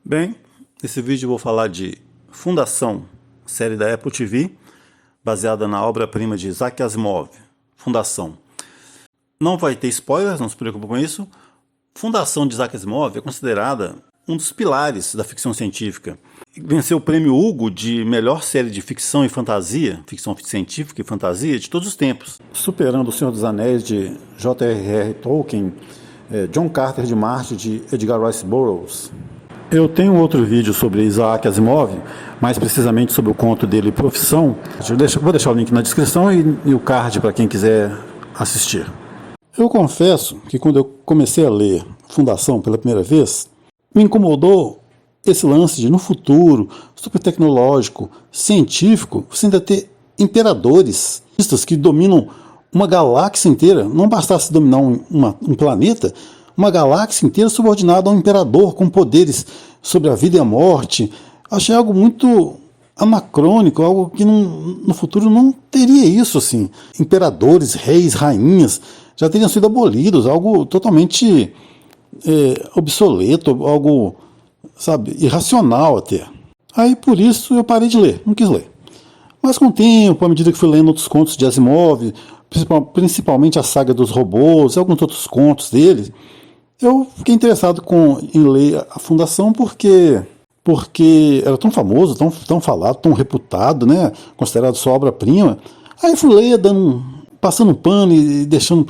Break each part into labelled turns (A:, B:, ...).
A: Bem, nesse vídeo eu vou falar de Fundação, série da Apple TV, baseada na obra-prima de Isaac Asimov, Fundação. Não vai ter spoilers, não se preocupe com isso. Fundação de Isaac Asimov é considerada um dos pilares da ficção científica. Venceu o prêmio Hugo de melhor série de ficção e fantasia, ficção científica e fantasia de todos os tempos, superando O Senhor dos Anéis de J.R.R. Tolkien, John Carter de Marte de Edgar Rice Burroughs. Eu tenho outro vídeo sobre Isaac Asimov, mais precisamente sobre o conto dele Profissão. Vou deixar o link na descrição e o card para quem quiser assistir. Eu confesso que quando eu comecei a ler Fundação pela primeira vez, me incomodou esse lance de, no futuro, super tecnológico, científico, você ainda ter imperadores que dominam uma galáxia inteira. Não bastasse dominar um planeta, uma galáxia inteira subordinada a um imperador com poderes sobre a vida e a morte. Achei algo muito anacrônico, algo que no futuro não teria isso assim. Imperadores, reis, rainhas já teriam sido abolidos, algo totalmente obsoleto, algo, sabe, irracional até. Aí por isso eu parei de ler, não quis ler. Mas com o tempo, à medida que fui lendo outros contos de Asimov, principalmente a saga dos robôs e alguns outros contos dele, eu fiquei interessado em ler a Fundação porque era tão famoso, tão falado, tão reputado, né? Considerado sua obra-prima. Aí fui ler, passando um pano e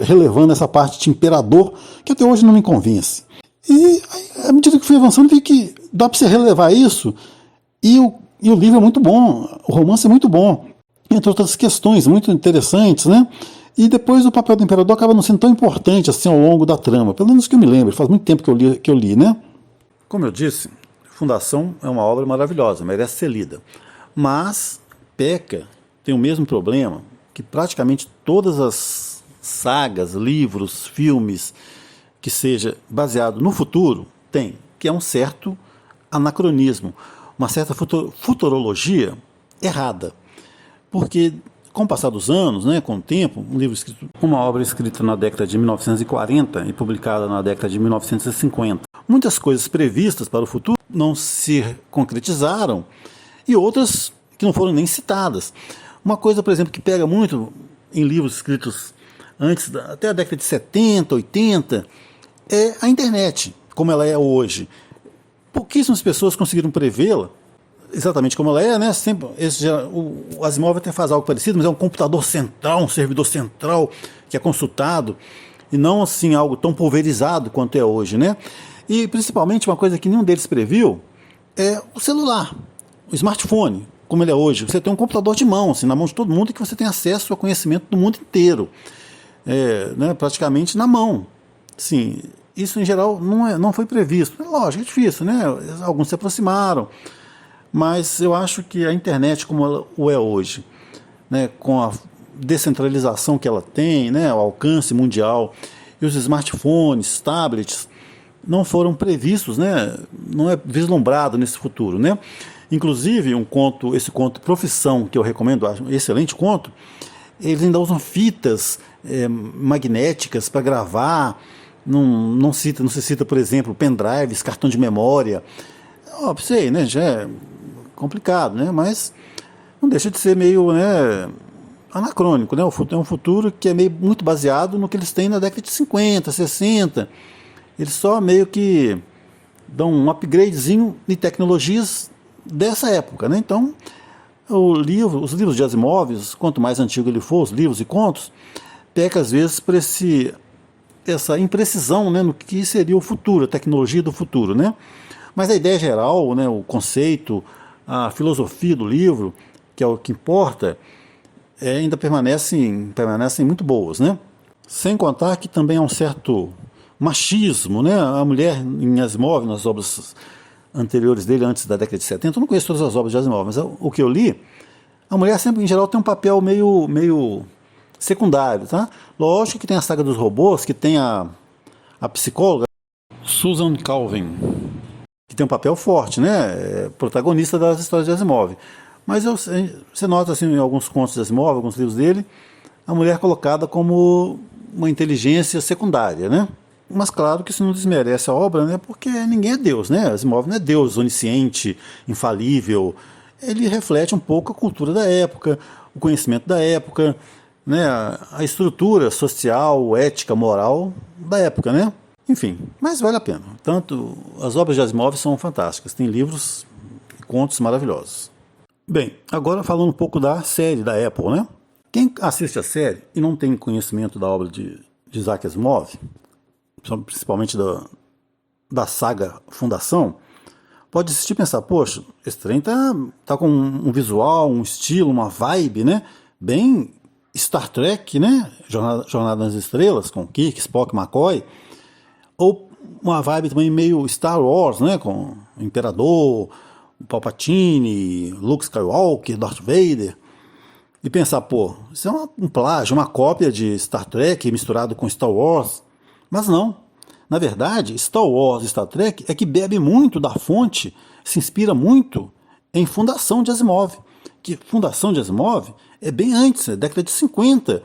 A: relevando essa parte de imperador, que até hoje não me convence. E aí, à medida que fui avançando, vi que dá para você relevar isso, e o livro é muito bom, o romance é muito bom, entre outras questões muito interessantes, né? E depois o papel do imperador acaba não sendo tão importante assim ao longo da trama, pelo menos que eu me lembro, faz muito tempo que eu li, né? Como eu disse, Fundação é uma obra maravilhosa, merece ser lida. Mas peca, tem o mesmo problema que praticamente todas as sagas, livros, filmes que seja baseado no futuro tem, que é um certo anacronismo, uma certa futurologia errada. Porque com o passar dos anos, né, com o tempo, uma obra escrita na década de 1940 e publicada na década de 1950, muitas coisas previstas para o futuro não se concretizaram e outras que não foram nem citadas. Uma coisa, por exemplo, que pega muito em livros escritos até a década de 70, 80, é a internet, como ela é hoje. Pouquíssimas pessoas conseguiram prevê-la exatamente como ela é, né? Sempre, o Asimov até faz algo parecido, mas é um computador central, um servidor central que é consultado, e não assim algo tão pulverizado quanto é hoje, né? E principalmente uma coisa que nenhum deles previu é o celular, o smartphone, como ele é hoje. Você tem um computador de mão, assim, na mão de todo mundo, e que você tem acesso ao conhecimento do mundo inteiro, né? Praticamente na mão. Sim, isso em geral não foi previsto. Lógico, é difícil, né? Alguns se aproximaram. Mas eu acho que a internet, como ela é hoje, né, com a descentralização que ela tem, né, o alcance mundial, e os smartphones, tablets, não foram previstos, né, não é vislumbrado nesse futuro, né? Inclusive, esse conto Profissão, que eu recomendo, acho um excelente conto, eles ainda usam fitas magnéticas para gravar, não se cita, por exemplo, pendrives, cartão de memória. Sei, né, já é complicado, né? Mas não deixa de ser meio, né, anacrônico, né? É um futuro que é muito baseado no que eles têm na década de 50, 60. Eles só meio que dão um upgradezinho de tecnologias dessa época, né? Então, os livros de Asimov, quanto mais antigo ele for, os livros e contos, peca às vezes por essa imprecisão, né, no que seria o futuro, a tecnologia do futuro, né? Mas a ideia geral, né, o conceito, a filosofia do livro, que é o que importa, ainda permanecem muito boas, né? Sem contar que também há um certo machismo, né? A mulher em Asimov, nas obras anteriores dele, antes da década de 70, eu não conheço todas as obras de Asimov, mas o que eu li, a mulher sempre, em geral, tem um papel meio secundário, tá? Lógico que tem a saga dos robôs, que tem a psicóloga Susan Calvin, que tem um papel forte, né? Protagonista das histórias de Asimov. Mas você nota assim, em alguns contos de Asimov, alguns livros dele, a mulher colocada como uma inteligência secundária, né? Mas claro que isso não desmerece a obra, né? Porque ninguém é Deus, né? Asimov não é Deus onisciente, infalível. Ele reflete um pouco a cultura da época, o conhecimento da época, né? A estrutura social, ética, moral da época, né? Enfim, mas vale a pena. Tanto as obras de Asimov são fantásticas, tem livros e contos maravilhosos. Bem, agora falando um pouco da série da Apple, né? Quem assiste a série e não tem conhecimento da obra de Isaac Asimov, principalmente da saga Fundação, pode assistir e pensar, poxa, esse trem tá com um visual, um estilo, uma vibe, né? Bem Star Trek, né? Jornada nas Estrelas, com Kirk, Spock, McCoy. Ou uma vibe também meio Star Wars, né? Com o Imperador, o Palpatine, Luke Skywalker, Darth Vader. E pensar, pô, isso é um plágio, uma cópia de Star Trek misturado com Star Wars. Mas não. Na verdade, Star Wars e Star Trek é que bebe muito da fonte, se inspira muito em Fundação de Asimov. Que Fundação de Asimov é bem antes, é década de 50,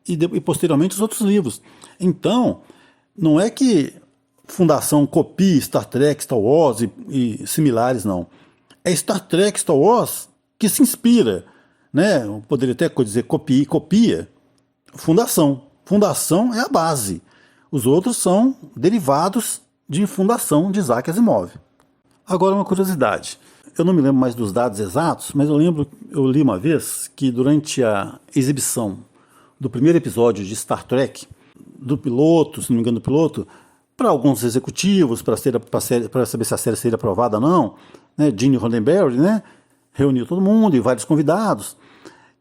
A: e posteriormente os outros livros. Então, não é que Fundação copie Star Trek, Star Wars e similares, não. É Star Trek, Star Wars que se inspira, né? Eu poderia até dizer copia Fundação. Fundação é a base. Os outros são derivados de Fundação de Isaac Asimov. Agora uma curiosidade. Eu não me lembro mais dos dados exatos, mas eu li uma vez que durante a exibição do primeiro episódio de Star Trek, do piloto, se não me engano do piloto, para alguns executivos, para saber se a série seria aprovada ou não, né, Gene Roddenberry, né, reuniu todo mundo e vários convidados.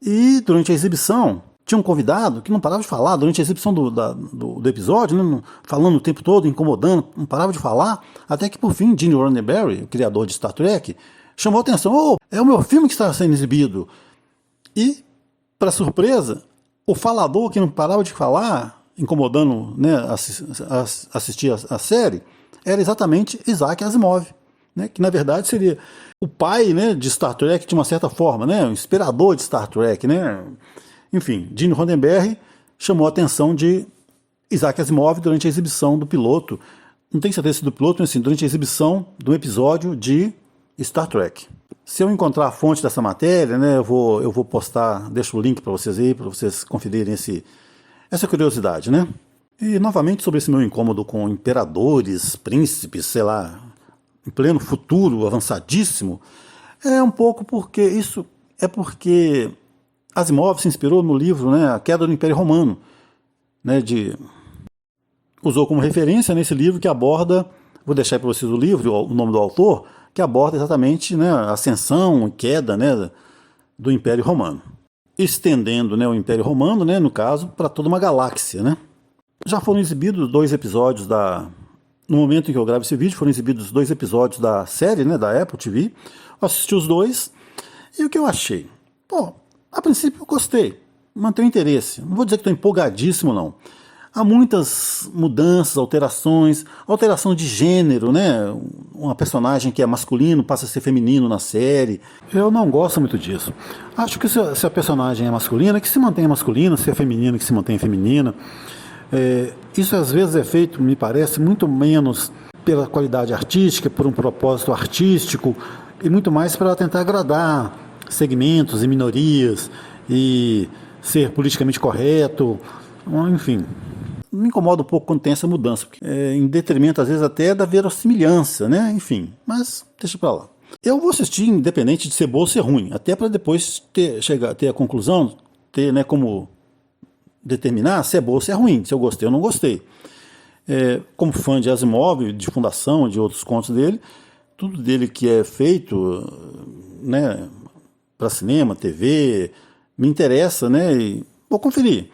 A: E durante a exibição, tinha um convidado que não parava de falar durante a exibição do episódio, né, falando o tempo todo, incomodando, não parava de falar, até que por fim Gene Roddenberry, o criador de Star Trek, chamou a atenção: oh, é o meu filme que está sendo exibido. E, para surpresa, o falador que não parava de falar, incomodando, né, assistir a série, era exatamente Isaac Asimov, né, que na verdade seria o pai, né, de Star Trek de uma certa forma, né, o inspirador de Star Trek, né. Enfim, Gene Roddenberry chamou a atenção de Isaac Asimov durante a exibição do piloto. Não tenho certeza se do piloto, mas assim, durante a exibição do episódio de Star Trek. Se eu encontrar a fonte dessa matéria, né, eu vou postar, deixo o link para vocês aí, para vocês conferirem essa curiosidade, né? E novamente sobre esse meu incômodo com imperadores, príncipes, sei lá, em pleno futuro avançadíssimo, é um pouco porque Asimov se inspirou no livro, né, A Queda do Império Romano, né, usou como referência nesse livro que aborda, vou deixar para vocês o livro, o nome do autor, que aborda exatamente, né, a ascensão e queda, né, do Império Romano, estendendo, né, o Império Romano, né, no caso, para toda uma galáxia, né. Já foram exibidos 2 episódios no momento em que eu gravo esse vídeo, foram exibidos 2 episódios da série, né, da Apple TV. Eu assisti os 2 e o que eu achei? Pô, a princípio eu gostei, mantenho interesse. Não vou dizer que estou empolgadíssimo, não. Há muitas mudanças, alteração de gênero, né? Uma personagem que é masculino passa a ser feminino na série. Eu não gosto muito disso. Acho que se a personagem é masculina, que se mantenha masculina, se é feminina, que se mantenha feminina. Isso às vezes é feito, me parece, muito menos pela qualidade artística, por um propósito artístico, e muito mais para tentar agradar segmentos e minorias e ser politicamente correto, enfim. Me incomoda um pouco quando tem essa mudança, porque em detrimento às vezes até da verossimilhança, né? Enfim, mas deixa pra lá. Eu vou assistir independente de ser bom ou ser ruim, até para depois ter a conclusão, ter, né, como determinar se é bom ou se é ruim, se eu gostei ou não gostei. Como fã de Asimov, de Fundação, de outros contos dele, tudo dele que é feito, né, para cinema, TV, me interessa, né, e vou conferir.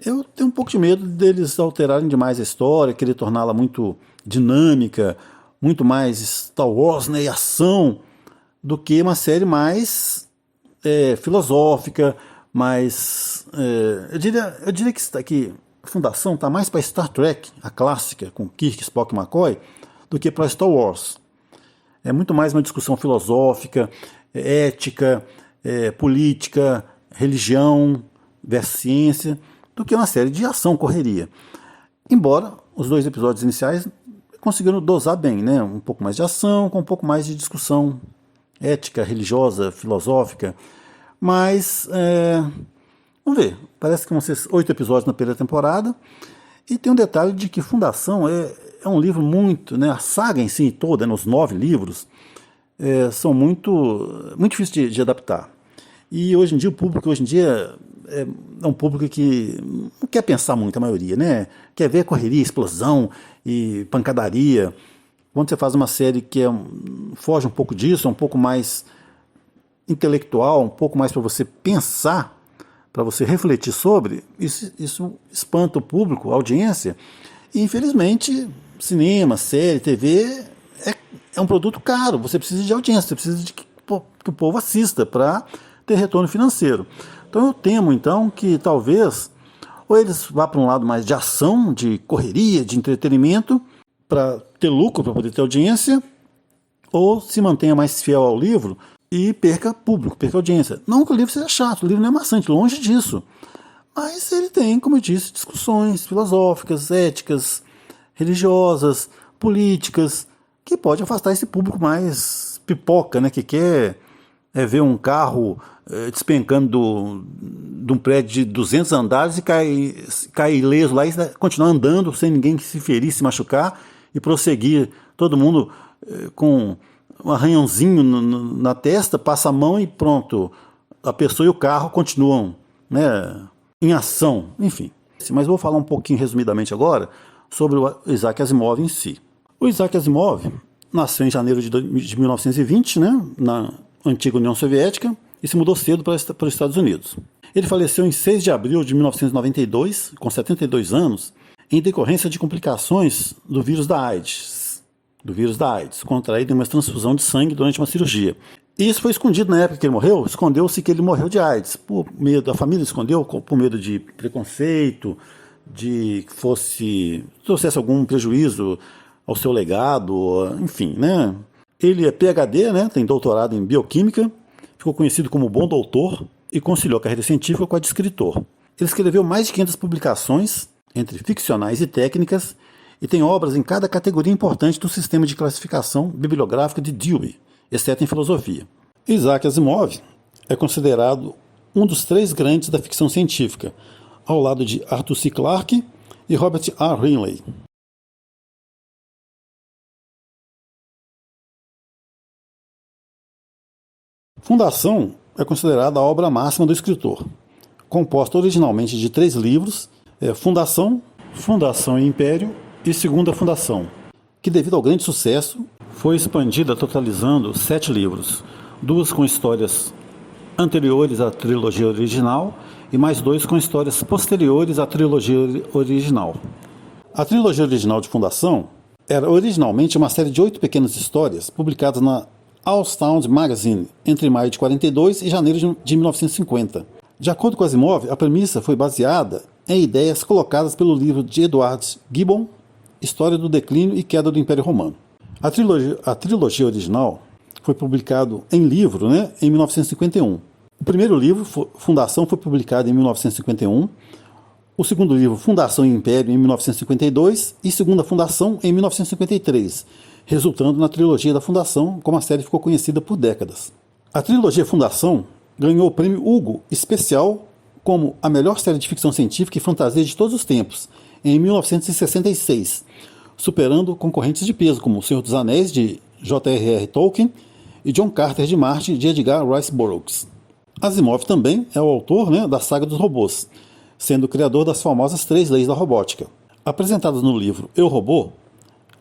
A: Eu tenho um pouco de medo deles alterarem demais a história, querer torná-la muito dinâmica, muito mais Star Wars, né, e ação, do que uma série mais filosófica, mais... eu diria que a Fundação está mais para Star Trek, a clássica, com Kirk, Spock e McCoy, do que para Star Wars. É muito mais uma discussão filosófica, ética, política, religião versus ciência, do que uma série de ação, correria. Embora os 2 episódios iniciais conseguiram dosar bem, né? Um pouco mais de ação, com um pouco mais de discussão ética, religiosa, filosófica. Mas, vamos ver, parece que vão ser 8 episódios na primeira temporada. E tem um detalhe de que Fundação é um livro muito, né? A saga em si toda, os 9 livros, são muito difíceis de adaptar. E hoje em dia, o público é um público que não quer pensar muito, a maioria, né? Quer ver correria, explosão e pancadaria. Quando você faz uma série que foge um pouco disso, é um pouco mais intelectual, um pouco mais para você pensar, para você refletir sobre, isso espanta o público, a audiência. E, infelizmente, cinema, série, TV é um produto caro. Você precisa de audiência, você precisa de que o povo assista para ter retorno financeiro. Então eu temo, então, que talvez ou eles vá para um lado mais de ação, de correria, de entretenimento, para ter lucro, para poder ter audiência, ou se mantenha mais fiel ao livro e perca público, perca audiência. Não que o livro seja chato, o livro não é maçante, longe disso. Mas ele tem, como eu disse, discussões filosóficas, éticas, religiosas, políticas, que pode afastar esse público mais pipoca, né, que quer ver um carro despencando de um prédio de 200 andares e cair ileso lá e continuar andando sem ninguém se ferir, se machucar e prosseguir. Todo mundo com um arranhãozinho na testa, passa a mão e pronto. A pessoa e o carro continuam, né, em ação, enfim. Mas vou falar um pouquinho resumidamente agora sobre o Isaac Asimov em si. O Isaac Asimov nasceu em janeiro de 1920, né, na antiga União Soviética, e se mudou cedo para os Estados Unidos. Ele faleceu em 6 de abril de 1992, com 72 anos, em decorrência de complicações do vírus da AIDS, contraído em uma transfusão de sangue durante uma cirurgia. E isso foi escondido na época que ele morreu, escondeu-se que ele morreu de AIDS, por medo, a família escondeu por medo de preconceito, de que trouxesse algum prejuízo ao seu legado, enfim, né? Ele é PhD, né? Tem doutorado em bioquímica, ficou conhecido como bom doutor e conciliou a carreira científica com a de escritor. Ele escreveu mais de 500 publicações, entre ficcionais e técnicas, e tem obras em cada categoria importante do sistema de classificação bibliográfica de Dewey, exceto em filosofia. Isaac Asimov é considerado um dos 3 grandes da ficção científica, ao lado de Arthur C. Clarke e Robert A. Heinlein. Fundação é considerada a obra máxima do escritor, composta originalmente de 3 livros, Fundação, Fundação e Império e Segunda Fundação, que devido ao grande sucesso foi expandida totalizando 7 livros, 2 com histórias anteriores à trilogia original e mais 2 com histórias posteriores à trilogia original. A trilogia original de Fundação era originalmente uma série de 8 pequenas histórias publicadas na Allstown Magazine entre maio de 42 e janeiro de 1950. De acordo com Asimov, a premissa foi baseada em ideias colocadas pelo livro de Edward Gibbon, História do Declínio e Queda do Império Romano. A trilogia original foi publicado em livro, né, em 1951. O primeiro livro, Fundação, foi publicado em 1951. O segundo livro, Fundação e Império, em 1952. E Segunda Fundação, em 1953, resultando na trilogia da Fundação, como a série ficou conhecida por décadas. A trilogia Fundação ganhou o prêmio Hugo especial como a melhor série de ficção científica e fantasia de todos os tempos, em 1966, superando concorrentes de peso como O Senhor dos Anéis, de J.R.R. Tolkien, e John Carter de Marte, de Edgar Rice Burroughs. Asimov também é o autor, né, da saga dos robôs, sendo o criador das famosas 3 leis da robótica. Apresentadas no livro Eu, Robô,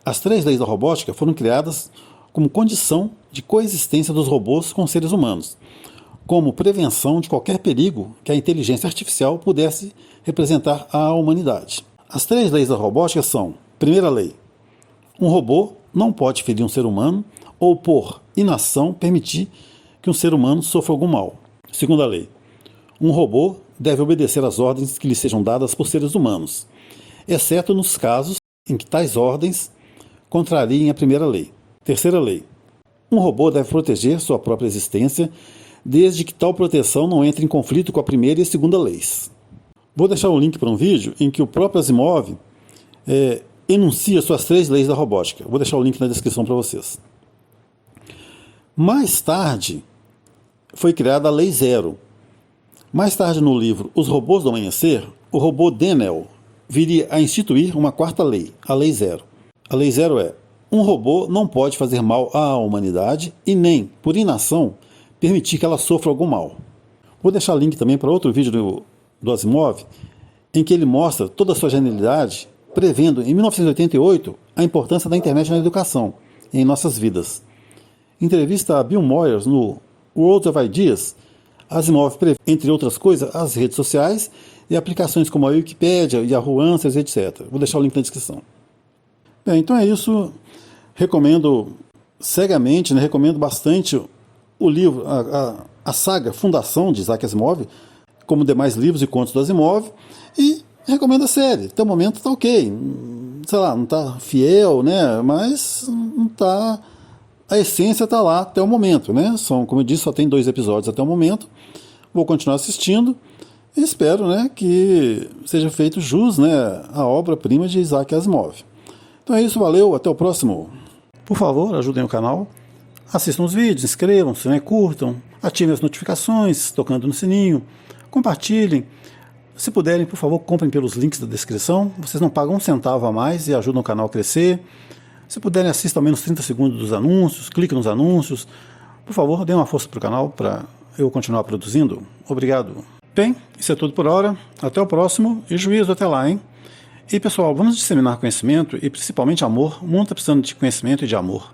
A: as 3 leis da robótica foram criadas como condição de coexistência dos robôs com seres humanos, como prevenção de qualquer perigo que a inteligência artificial pudesse representar à humanidade. As 3 leis da robótica são: primeira lei, um robô não pode ferir um ser humano ou, por inação, permitir que um ser humano sofra algum mal. Segunda lei, um robô deve obedecer às ordens que lhe sejam dadas por seres humanos, exceto nos casos em que tais ordens contrariem a primeira lei. Terceira lei, um robô deve proteger sua própria existência, desde que tal proteção não entre em conflito com a primeira e a segunda leis. Vou deixar o link para um vídeo em que o próprio Asimov enuncia suas 3 leis da robótica. Vou deixar o link na descrição para vocês. Mais tarde, foi criada a Lei Zero. Mais tarde no livro Os Robôs do Amanhecer, o robô Denel viria a instituir uma 4ª lei, a Lei Zero. A Lei Zero é: um robô não pode fazer mal à humanidade e nem, por inação, permitir que ela sofra algum mal. Vou deixar link também para outro vídeo do Asimov, em que ele mostra toda a sua genialidade, prevendo em 1988 a importância da internet na educação, em nossas vidas. Em entrevista a Bill Moyers no World of Ideas, Asimov prevê, entre outras coisas, as redes sociais e aplicações como a Wikipédia, Yahoo Answers, etc. Vou deixar o link na descrição. Bem, então é isso. Recomendo cegamente, recomendo bastante o livro, a saga Fundação de Isaac Asimov, como demais livros e contos do Asimov, e recomendo a série. Até o momento está ok. Sei lá, não está fiel, mas não está... A essência está lá até o momento, Como eu disse, só tem 2 episódios até o momento. Vou continuar assistindo e espero, que seja feito jus, à obra-prima de Isaac Asimov. Então é isso, valeu, até o próximo. Por favor, ajudem o canal, assistam os vídeos, inscrevam-se, curtam, ativem as notificações, tocando no sininho, compartilhem. Se puderem, por favor, comprem pelos links da descrição. Vocês não pagam um centavo a mais e ajudam o canal a crescer. Se puderem, assistam ao menos 30 segundos dos anúncios, cliquem nos anúncios. Por favor, deem uma força para o canal para eu continuar produzindo. Obrigado. Bem, isso é tudo por hora. Até o próximo e juízo até lá, hein? E pessoal, vamos disseminar conhecimento e principalmente amor. O mundo está precisando de conhecimento e de amor.